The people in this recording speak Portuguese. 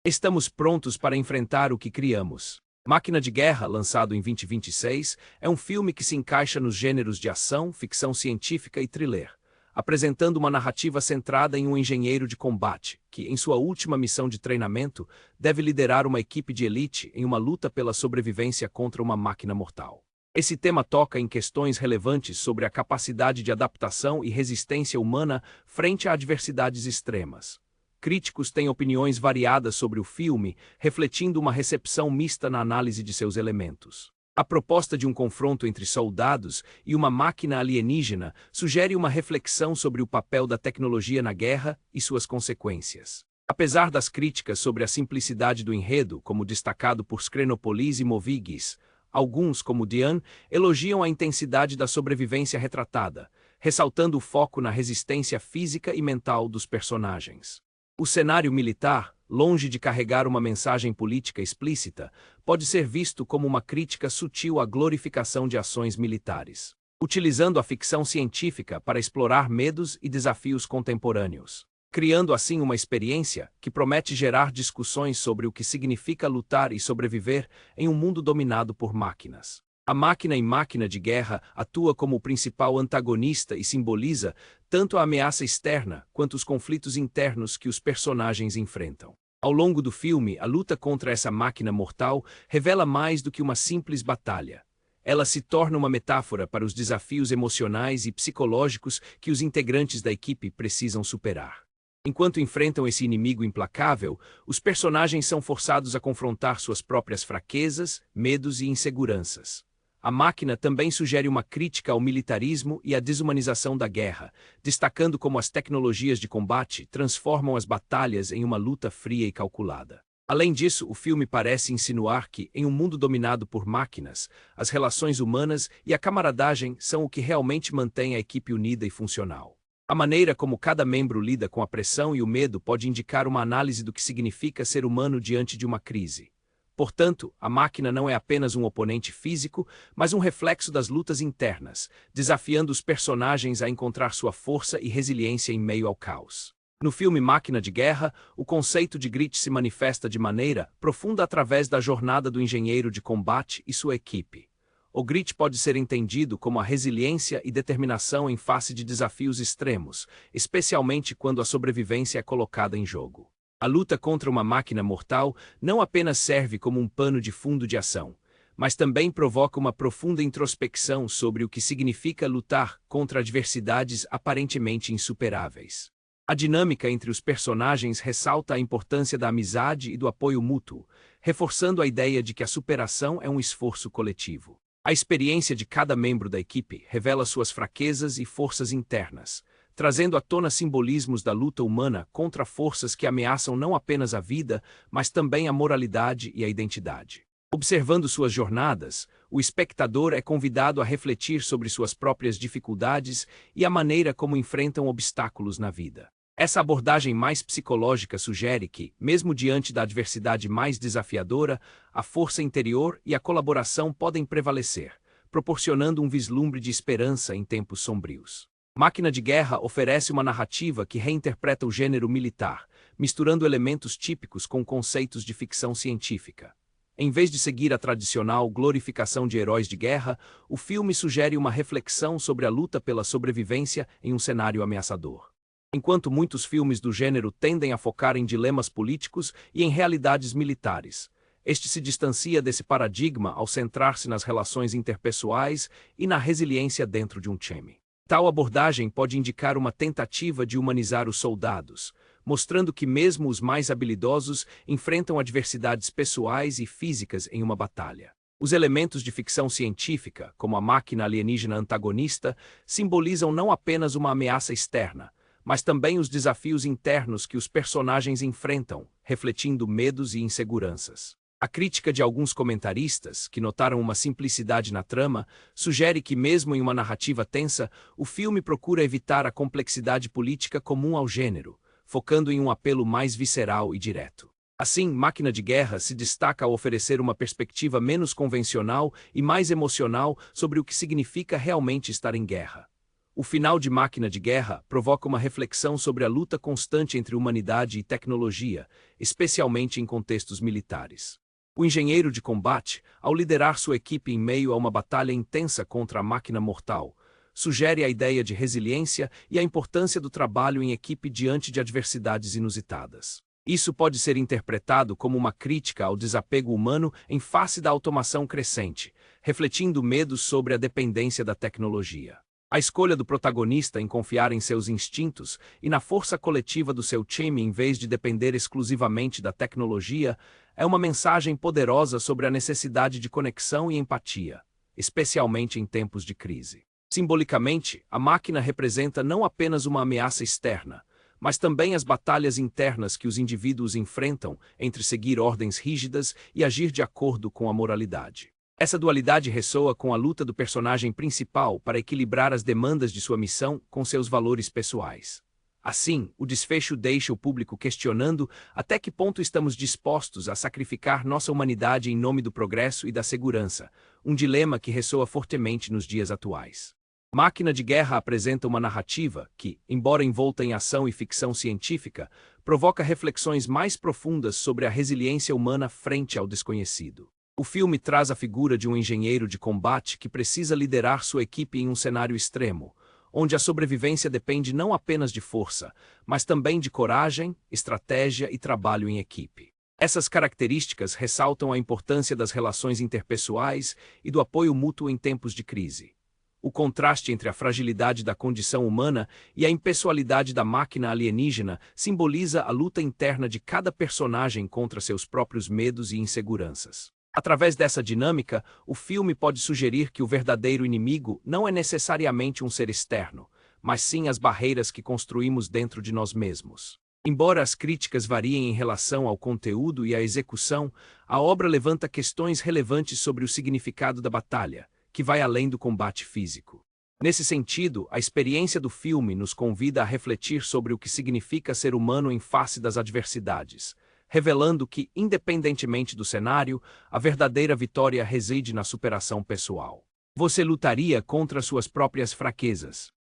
Estamos prontos para enfrentar o que criamos. Máquina de Guerra, lançado em 2026, é um filme que se encaixa nos gêneros de ação, ficção científica e thriller, apresentando uma narrativa centrada em um engenheiro de combate, que, em sua última missão de treinamento, deve liderar uma equipe de elite em uma luta pela sobrevivência contra uma máquina mortal. Esse tema toca em questões relevantes sobre a capacidade de adaptação e resistência humana frente a adversidades extremas. Críticos têm opiniões variadas sobre o filme, refletindo uma recepção mista na análise de seus elementos. A proposta de um confronto entre soldados e uma máquina alienígena sugere uma reflexão sobre o papel da tecnologia na guerra e suas consequências. Apesar das críticas sobre a simplicidade do enredo, como destacado por Screnopolis e Movigis, alguns, como Diane, elogiam a intensidade da sobrevivência retratada, ressaltando o foco na resistência física e mental dos personagens. O cenário militar, longe de carregar uma mensagem política explícita, pode ser visto como uma crítica sutil à glorificação de ações militares, utilizando a ficção científica para explorar medos e desafios contemporâneos, criando assim uma experiência que promete gerar discussões sobre o que significa lutar e sobreviver em um mundo dominado por máquinas. A máquina em Máquina de Guerra atua como o principal antagonista e simboliza tanto a ameaça externa quanto os conflitos internos que os personagens enfrentam. Ao longo do filme, a luta contra essa máquina mortal revela mais do que uma simples batalha. Ela se torna uma metáfora para os desafios emocionais e psicológicos que os integrantes da equipe precisam superar. Enquanto enfrentam esse inimigo implacável, os personagens são forçados a confrontar suas próprias fraquezas, medos e inseguranças. A máquina também sugere uma crítica ao militarismo e à desumanização da guerra, destacando como as tecnologias de combate transformam as batalhas em uma luta fria e calculada. Além disso, o filme parece insinuar que, em um mundo dominado por máquinas, as relações humanas e a camaradagem são o que realmente mantém a equipe unida e funcional. A maneira como cada membro lida com a pressão e o medo pode indicar uma análise do que significa ser humano diante de uma crise. Portanto, a máquina não é apenas um oponente físico, mas um reflexo das lutas internas, desafiando os personagens a encontrar sua força e resiliência em meio ao caos. No filme Máquina de Guerra, o conceito de grit se manifesta de maneira profunda através da jornada do engenheiro de combate e sua equipe. O grit pode ser entendido como a resiliência e determinação em face de desafios extremos, especialmente quando a sobrevivência é colocada em jogo. A luta contra uma máquina mortal não apenas serve como um pano de fundo de ação, mas também provoca uma profunda introspecção sobre o que significa lutar contra adversidades aparentemente insuperáveis. A dinâmica entre os personagens ressalta a importância da amizade e do apoio mútuo, reforçando a ideia de que a superação é um esforço coletivo. A experiência de cada membro da equipe revela suas fraquezas e forças internas, trazendo à tona simbolismos da luta humana contra forças que ameaçam não apenas a vida, mas também a moralidade e a identidade. Observando suas jornadas, o espectador é convidado a refletir sobre suas próprias dificuldades e a maneira como enfrentam obstáculos na vida. Essa abordagem mais psicológica sugere que, mesmo diante da adversidade mais desafiadora, a força interior e a colaboração podem prevalecer, proporcionando um vislumbre de esperança em tempos sombrios. Máquina de Guerra oferece uma narrativa que reinterpreta o gênero militar, misturando elementos típicos com conceitos de ficção científica. Em vez de seguir a tradicional glorificação de heróis de guerra, o filme sugere uma reflexão sobre a luta pela sobrevivência em um cenário ameaçador. Enquanto muitos filmes do gênero tendem a focar em dilemas políticos e em realidades militares, este se distancia desse paradigma ao centrar-se nas relações interpessoais e na resiliência dentro de um time. Tal abordagem pode indicar uma tentativa de humanizar os soldados, mostrando que mesmo os mais habilidosos enfrentam adversidades pessoais e físicas em uma batalha. Os elementos de ficção científica, como a máquina alienígena antagonista, simbolizam não apenas uma ameaça externa, mas também os desafios internos que os personagens enfrentam, refletindo medos e inseguranças. A crítica de alguns comentaristas, que notaram uma simplicidade na trama, sugere que, mesmo em uma narrativa tensa, o filme procura evitar a complexidade política comum ao gênero, focando em um apelo mais visceral e direto. Assim, Máquina de Guerra se destaca ao oferecer uma perspectiva menos convencional e mais emocional sobre o que significa realmente estar em guerra. O final de Máquina de Guerra provoca uma reflexão sobre a luta constante entre humanidade e tecnologia, especialmente em contextos militares. O engenheiro de combate, ao liderar sua equipe em meio a uma batalha intensa contra a máquina mortal, sugere a ideia de resiliência e a importância do trabalho em equipe diante de adversidades inusitadas. Isso pode ser interpretado como uma crítica ao desapego humano em face da automação crescente, refletindo medos sobre a dependência da tecnologia. A escolha do protagonista em confiar em seus instintos e na força coletiva do seu time em vez de depender exclusivamente da tecnologia é uma mensagem poderosa sobre a necessidade de conexão e empatia, especialmente em tempos de crise. Simbolicamente, a máquina representa não apenas uma ameaça externa, mas também as batalhas internas que os indivíduos enfrentam entre seguir ordens rígidas e agir de acordo com a moralidade. Essa dualidade ressoa com a luta do personagem principal para equilibrar as demandas de sua missão com seus valores pessoais. Assim, o desfecho deixa o público questionando até que ponto estamos dispostos a sacrificar nossa humanidade em nome do progresso e da segurança, um dilema que ressoa fortemente nos dias atuais. Máquina de Guerra apresenta uma narrativa que, embora envolta em ação e ficção científica, provoca reflexões mais profundas sobre a resiliência humana frente ao desconhecido. O filme traz a figura de um engenheiro de combate que precisa liderar sua equipe em um cenário extremo, onde a sobrevivência depende não apenas de força, mas também de coragem, estratégia e trabalho em equipe. Essas características ressaltam a importância das relações interpessoais e do apoio mútuo em tempos de crise. O contraste entre a fragilidade da condição humana e a impessoalidade da máquina alienígena simboliza a luta interna de cada personagem contra seus próprios medos e inseguranças. Através dessa dinâmica, o filme pode sugerir que o verdadeiro inimigo não é necessariamente um ser externo, mas sim as barreiras que construímos dentro de nós mesmos. Embora as críticas variem em relação ao conteúdo e à execução, a obra levanta questões relevantes sobre o significado da batalha, que vai além do combate físico. Nesse sentido, a experiência do filme nos convida a refletir sobre o que significa ser humano em face das adversidades, revelando que, independentemente do cenário, a verdadeira vitória reside na superação pessoal. Você lutaria contra suas próprias fraquezas,